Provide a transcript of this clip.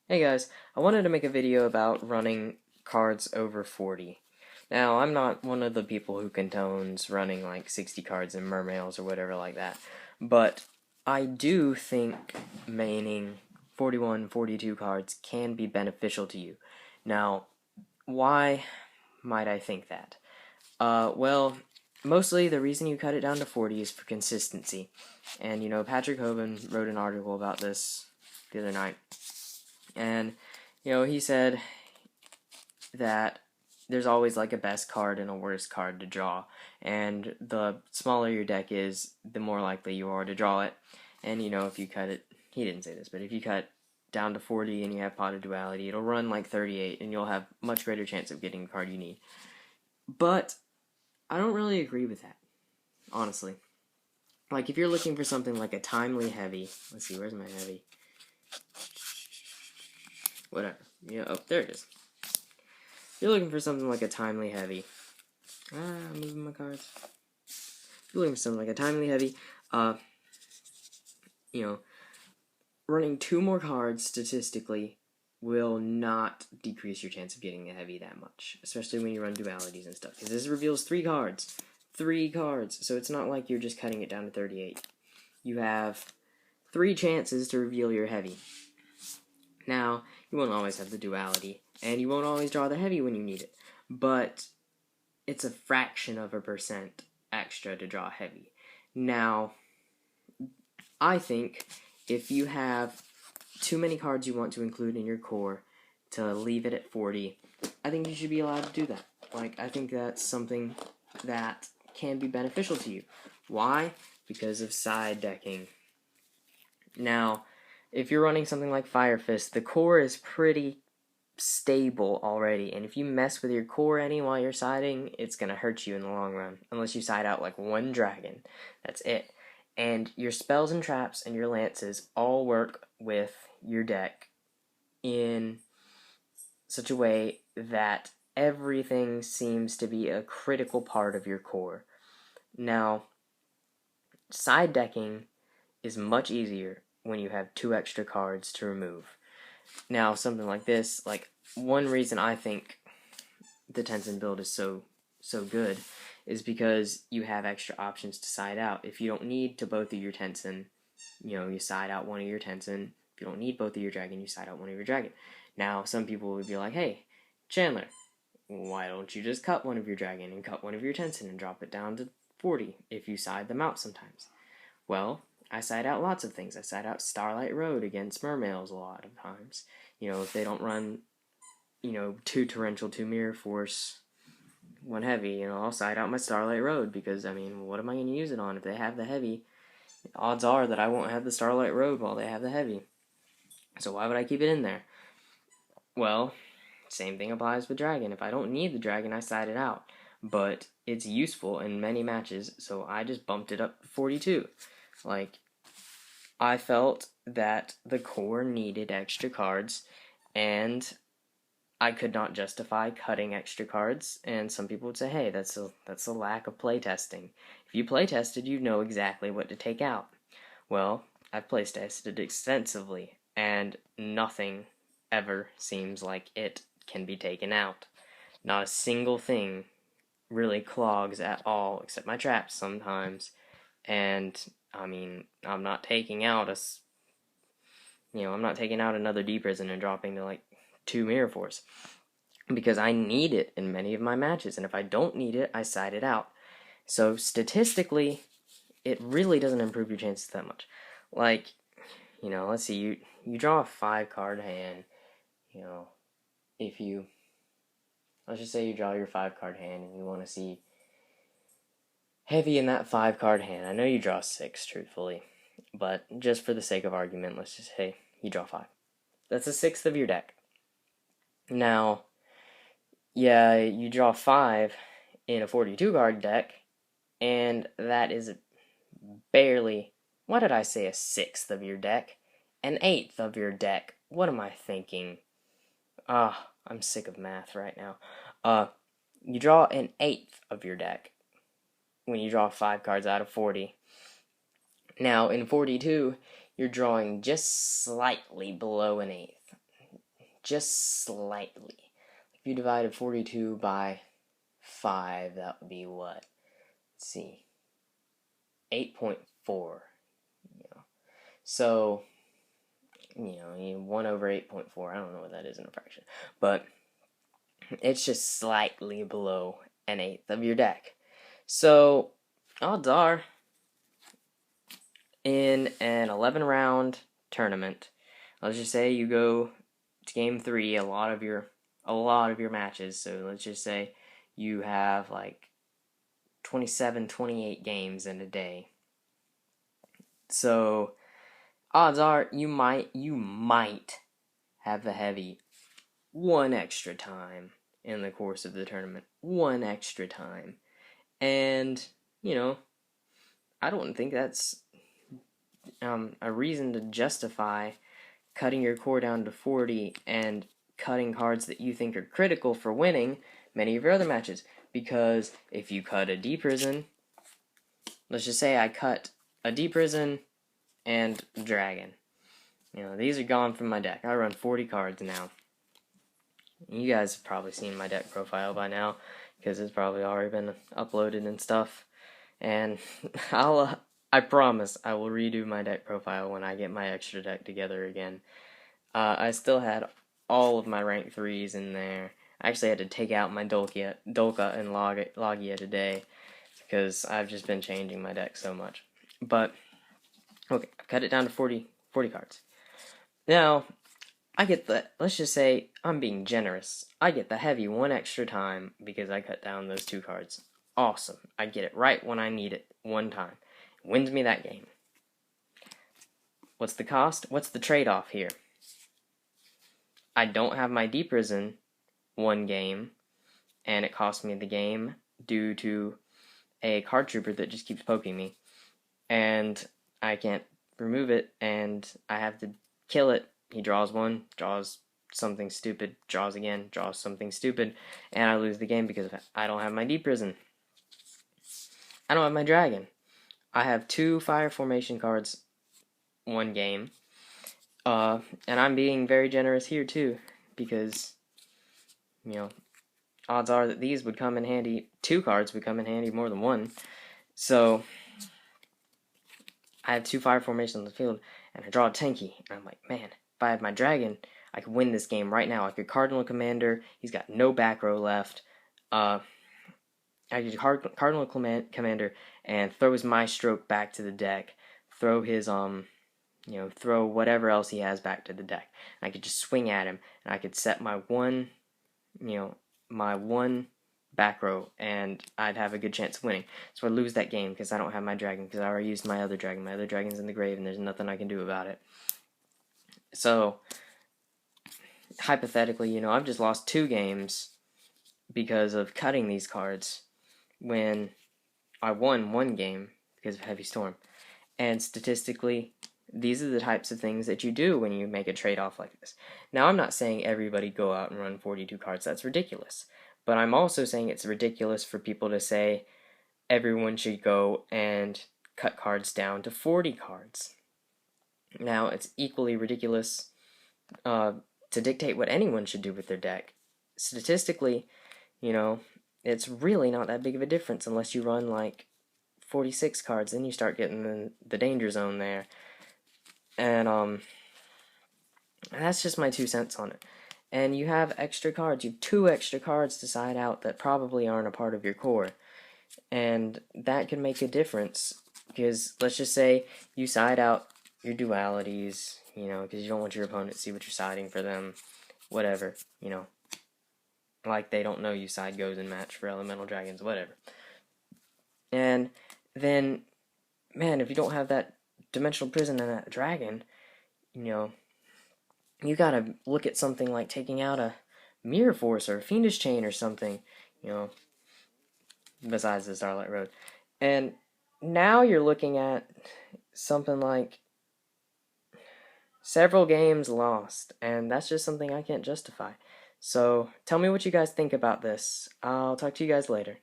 Hey guys, I wanted to make a video about running cards over 40. Now, I'm not one of the people who condones running like 60 cards in mermails or whatever like that, but I do think maining 41, 42 cards can be beneficial to you. Now, why might I think that? Well, mostly the reason you cut it down to 40 is for consistency. And, Patrick Hoban wrote an article about this the other night. And, he said that there's always like a best card and a worst card to draw. And the smaller your deck is, the more likely you are to draw it. And, if you cut it, he didn't say this, but if you cut down to 40 and you have Pot of Duality, it'll run like 38 and you'll have much greater chance of getting the card you need. But I don't really agree with that, honestly. Like, if you're looking for something like a timely heavy, let's see, where's my heavy? Whatever. Yeah, oh, there it is. If you're looking for something like a timely heavy. I'm moving my cards. If you're looking for something like a timely heavy, running 2 more cards statistically will not decrease your chance of getting a heavy that much, especially when you run dualities and stuff, because this reveals 3 cards. 3 cards, so it's not like you're just cutting it down to 38. You have 3 chances to reveal your heavy. Now, you won't always have the duality, and you won't always draw the heavy when you need it, but it's a fraction of a percent extra to draw heavy. Now, I think if you have too many cards you want to include in your core to leave it at 40, I think you should be allowed to do that. Like, I think that's something that can be beneficial to you. Why? Because of side decking. Now, if you're running something like Fire Fist, the core is pretty stable already, and if you mess with your core any while you're siding, it's going to hurt you in the long run, unless you side out like 1 dragon. That's it. And your spells and traps and your lances all work with your deck in such a way that everything seems to be a critical part of your core. Now, side decking is much easier when you have 2 extra cards to remove. Now, something like this, like, one reason I think the Tenzin build is so good is because you have extra options to side out. If you don't need to both of your Tenzin, you side out one of your Tenzin. If you don't need both of your dragon, you side out one of your dragon. Now, some people would be like, hey, Chandler, why don't you just cut one of your dragon and cut one of your Tenzin and drop it down to 40 if you side them out sometimes? Well, I side out lots of things. I side out Starlight Road against mermails a lot of times. If they don't run, 2 torrential, 2 mirror force, 1 heavy, I'll side out my Starlight Road because, what am I going to use it on? If they have the heavy, odds are that I won't have the Starlight Road while they have the heavy. So why would I keep it in there? Well, same thing applies with Dragon. If I don't need the Dragon, I side it out. But it's useful in many matches, so I just bumped it up to 42. Like, I felt that the core needed extra cards, and I could not justify cutting extra cards, and some people would say, hey, that's a lack of playtesting. If you playtested, you know exactly what to take out. Well, I've playtested extensively, and nothing ever seems like it can be taken out. Not a single thing really clogs at all, except my traps sometimes. And I'm not taking out another D prison and dropping to like 2 mirror force because I need it in many of my matches, and if I don't need it, I side it out. So statistically, it really doesn't improve your chances that much. Like, let's see, you draw a 5 card hand. Let's just say you draw your 5 card hand and you want to see heavy in that 5 card hand. I know you draw 6, truthfully, but just for the sake of argument, let's just say you draw 5. That's a 1/6 of your deck. Now, yeah, you draw 5 in a 42 card deck, and that is barely, why did I say a 1/6 of your deck? An 1/8 of your deck. What am I thinking? I'm sick of math right now. You draw an 1/8 of your deck when you draw 5 cards out of 40. Now, in 42, you're drawing just slightly below an 1/8. just slightly. If you divided 42 by 5, that would be what? Let's see. 8.4. So, 1 over 8.4. I don't know what that is in a fraction. But it's just slightly below an eighth of your deck. So, odds are, in an 11-round tournament, let's just say you go to game 3, a lot of your matches. So let's just say you have like 27, 28 games in a day. So odds are you might have the heavy one extra time in the course of the tournament. One extra time. And, I don't think that's a reason to justify cutting your core down to 40 and cutting cards that you think are critical for winning many of your other matches. Because if you cut a D prison, let's just say I cut a D prison and dragon. These are gone from my deck. I run 40 cards now. You guys have probably seen my deck profile by now, because it's probably already been uploaded and stuff. And I promise I will redo my deck profile when I get my extra deck together again. I still had all of my rank 3s in there. I actually had to take out my Dolka and Logia today, because I've just been changing my deck so much. But, okay, I cut it down to 40 cards. Now, I get let's just say I'm being generous. I get the heavy one extra time because I cut down those 2 cards. Awesome. I get it right when I need it, one time. It wins me that game. What's the cost? What's the trade-off here? I don't have my D prison one game, and it cost me the game due to a card trooper that just keeps poking me. And I can't remove it, and I have to kill it. He draws one, draws something stupid, draws again, draws something stupid, and I lose the game because I don't have my D prison. I don't have my dragon. I have 2 fire formation cards one game. And I'm being very generous here too, because, odds are that these would come in handy. 2 cards would come in handy more than 1. So, I have 2 fire formations on the field, and I draw a Tenki, and I'm like, man, if I had my dragon, I could win this game right now. I could Cardinal Commander. He's got no back row left. I could Cardinal Commander and throw his Maestro back to the deck. Throw his throw whatever else he has back to the deck. And I could just swing at him, and I could set my one back row, and I'd have a good chance of winning. So I lose that game because I don't have my dragon, because I already used my other dragon. My other dragon's in the grave, and there's nothing I can do about it. So, hypothetically, I've just lost 2 games because of cutting these cards when I won 1 game because of Heavy Storm. And statistically, these are the types of things that you do when you make a trade-off like this. Now, I'm not saying everybody go out and run 42 cards. That's ridiculous. But I'm also saying it's ridiculous for people to say everyone should go and cut cards down to 40 cards. Now, it's equally ridiculous to dictate what anyone should do with their deck. Statistically, it's really not that big of a difference unless you run like 46 cards. Then you start getting in the danger zone there. And that's just my 2 cents on it. And you have extra cards. You have 2 extra cards to side out that probably aren't a part of your core. And that can make a difference. Because let's just say you side out your dualities, because you don't want your opponent to see what you're siding for them. Whatever, like they don't know you side goes and match for elemental dragons, whatever. And then, man, if you don't have that dimensional prison and that dragon, you gotta look at something like taking out a Mirror Force or a Fiendish Chain or something, besides the Starlight Road. And now you're looking at something like several games lost, and that's just something I can't justify. So, tell me what you guys think about this. I'll talk to you guys later.